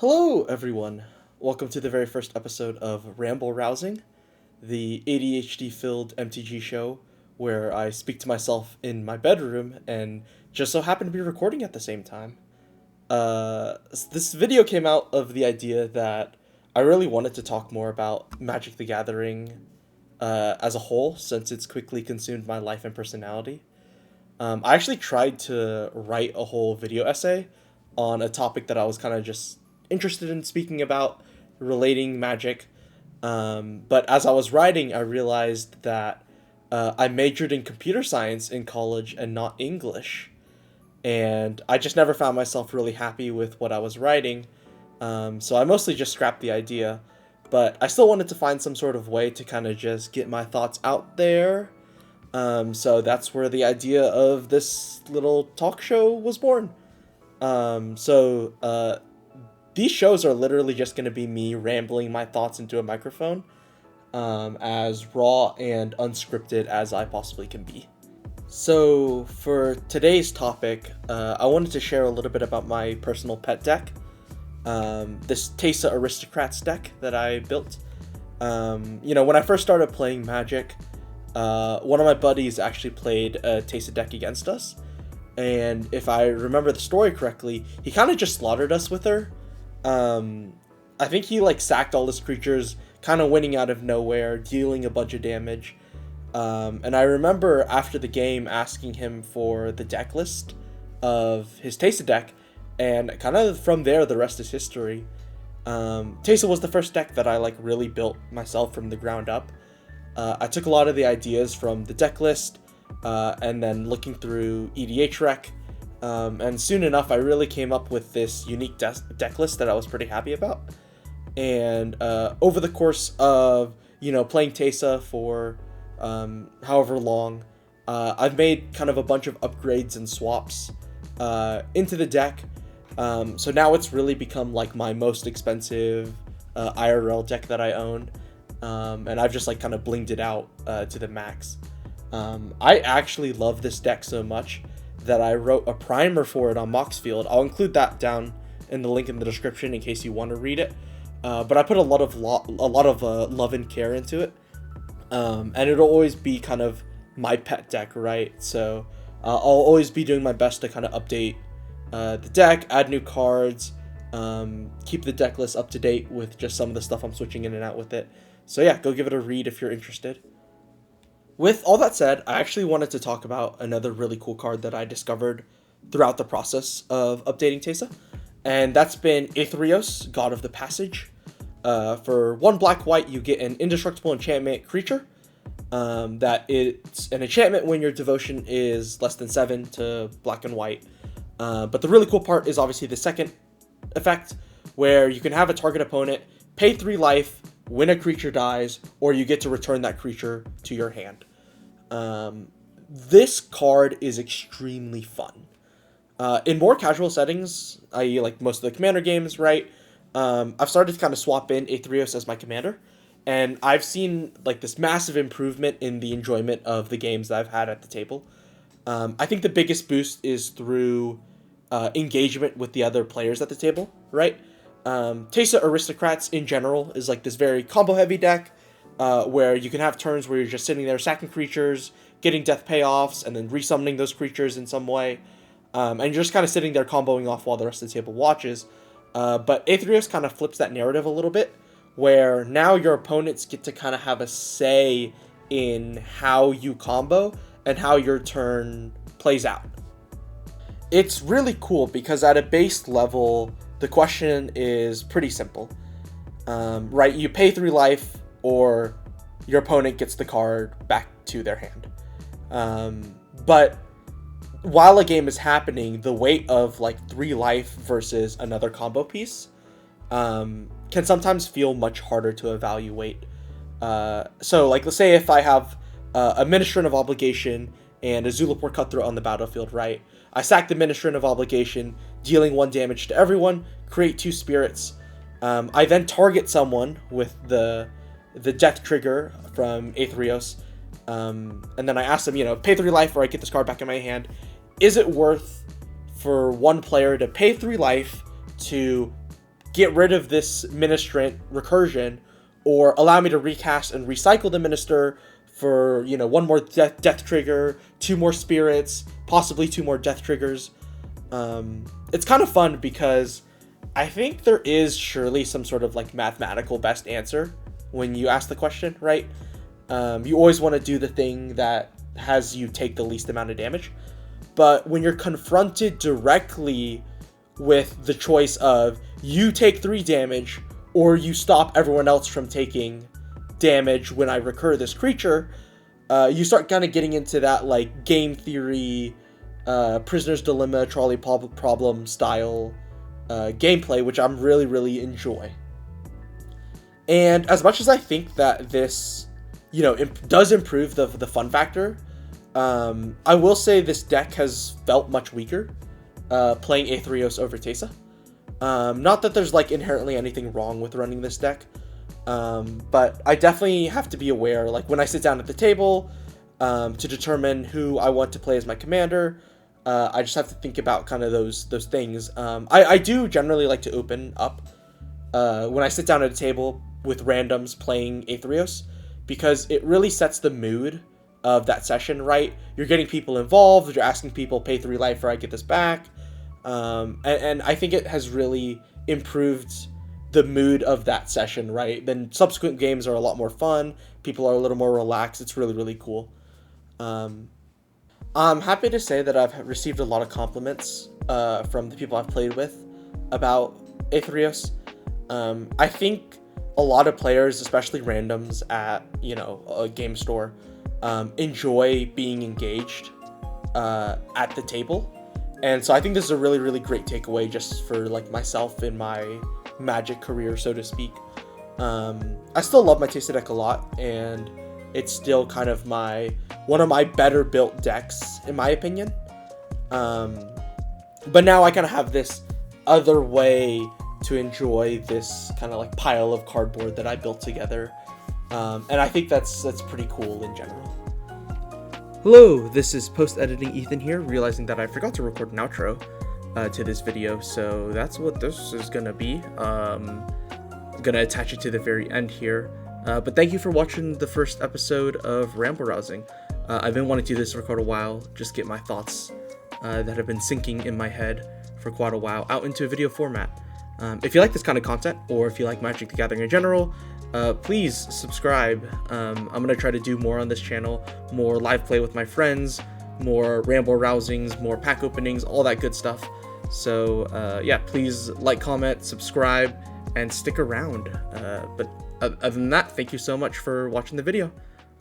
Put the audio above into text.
Hello, everyone. Welcome to the very first episode of Ramble Rousing, the ADHD-filled MTG show where I speak to myself in my bedroom and just so happen to be recording at the same time. This video came out of the idea that I really wanted to talk more about Magic the Gathering as a whole, since it's quickly consumed my life and personality. I actually tried to write a whole video essay on a topic that I was kind of just interested in speaking about, relating magic. But as I was writing, I realized that I majored in computer science in college and not English. And I just never found myself really happy with what I was writing. So I mostly just scrapped the idea. But I still wanted to find some sort of way to kind of just get my thoughts out there. So that's where the idea of this little talk show was born. These shows are literally just going to be me rambling my thoughts into a microphone, as raw and unscripted as I possibly can be. So for today's topic, I wanted to share a little bit about my personal pet deck, this Teysa Aristocrats deck that I built. When I first started playing Magic, one of my buddies actually played a Teysa deck against us, and if I remember the story correctly, he kind of just slaughtered us with her. I think he sacked all his creatures, kind of winning out of nowhere, dealing a bunch of damage. And I remember after the game asking him for the deck list of his Teysa deck, and kind of from there the rest is history. Teysa was the first deck that I really built myself from the ground up. I took a lot of the ideas from the deck list, and then looking through EDH rec. And soon enough, I really came up with this unique deck list that I was pretty happy about. And over the course of, playing Teysa for however long, I've made kind of a bunch of upgrades and swaps into the deck. So now it's really become my most expensive IRL deck that I own. And I've just kind of blinged it out to the max. I actually love this deck so much that I wrote a primer for it on Moxfield. I'll include that down in the link in the description in case you want to read it. But I put a lot of love and care into it, and it'll always be kind of my pet deck, right? So I'll always be doing my best to kind of update the deck, add new cards, keep the deck list up to date with just some of the stuff I'm switching in and out with it. So yeah, go give it a read if you're interested. With all that said, I actually wanted to talk about another really cool card that I discovered throughout the process of updating Teysa, and that's been Aetherios, God of the Passage. For 1 black-white, you get an indestructible enchantment creature. That it's an enchantment when your devotion is less than 7 to black and white. But the really cool part is obviously the second effect, where you can have a target opponent pay 3 life when a creature dies, or you get to return that creature to your hand. This card is extremely fun. In more casual settings, i.e. most of the commander games, right? I've started to kind of swap in Aetherios as my commander, and I've seen this massive improvement in the enjoyment of the games that I've had at the table. I think the biggest boost is through engagement with the other players at the table, right? Teysa Aristocrats in general is this very combo heavy deck, where you can have turns where you're just sitting there sacking creatures, getting death payoffs, and then resummoning those creatures in some way. And you're just kind of sitting there comboing off while the rest of the table watches. But Aetherios kind of flips that narrative a little bit, where now your opponents get to kind of have a say in how you combo and how your turn plays out. It's really cool because at a base level, the question is pretty simple, right? You pay 3 life, or your opponent gets the card back to their hand. But while a game is happening, the weight of 3 life versus another combo piece can sometimes feel much harder to evaluate. So let's say if I have a Ministrant of Obligation and a Zulaport Cutthroat on the battlefield, right? I sack the Ministrant of Obligation, dealing 1 damage to everyone, create 2 spirits. I then target someone with the death trigger from Aetherios, and then I ask them, pay 3 life or I get this card back in my hand. Is it worth for one player to pay 3 life to get rid of this ministrant recursion, or allow me to recast and recycle the minister for, you know, one more death trigger, 2 more spirits, possibly 2 more death triggers. It's kind of fun because I think there is surely some sort of like mathematical best answer when you ask the question, right? You always want to do the thing that has you take the least amount of damage. But when you're confronted directly with the choice of you take 3 damage or you stop everyone else from taking damage when I recur this creature, you start kind of getting into that like game theory, Prisoner's Dilemma, trolley problem style gameplay, which I'm really enjoy. And as much as I think that this, you know, does improve the fun factor, I will say this deck has felt much weaker playing Aetherios over Teysa. Not that there's like inherently anything wrong with running this deck, but I definitely have to be aware, like when I sit down at the table to determine who I want to play as my commander, I just have to think about kind of those things. I do generally like to open up when I sit down at a table with randoms playing Aetherios, because it really sets the mood of that session, right? You're getting people involved, you're asking people, pay 3 life or I get this back. And I think it has really improved the mood of that session, right? Then subsequent games are a lot more fun, people are a little more relaxed, it's really cool. I'm happy to say that I've received a lot of compliments from the people I've played with about Aetherios. I think a lot of players, especially randoms at, you know, a game store, enjoy being engaged at the table. And so I think this is a really great takeaway just for like myself in my Magic career, so to speak. I still love my Teysa deck a lot, and it's still kind of one of my better built decks in my opinion. But now I kind of have this other way to enjoy this kind of like pile of cardboard that I built together. And I think that's pretty cool in general. Hello, this is post-editing Ethan here, realizing that I forgot to record an outro to this video, so that's what this is gonna be. I'm gonna attach it to the very end here. But thank you for watching the first episode of Ramble Rousing. I've been wanting to do this for quite a while, just get my thoughts that have been sinking in my head for quite a while out into a video format. If you like this kind of content, or if you like Magic the Gathering in general, please subscribe. I'm going to try to do more on this channel, more live play with my friends, more Ramble Rousings, more pack openings, all that good stuff. So yeah, please like, comment, subscribe, and stick around. But other than that, thank you so much for watching the video.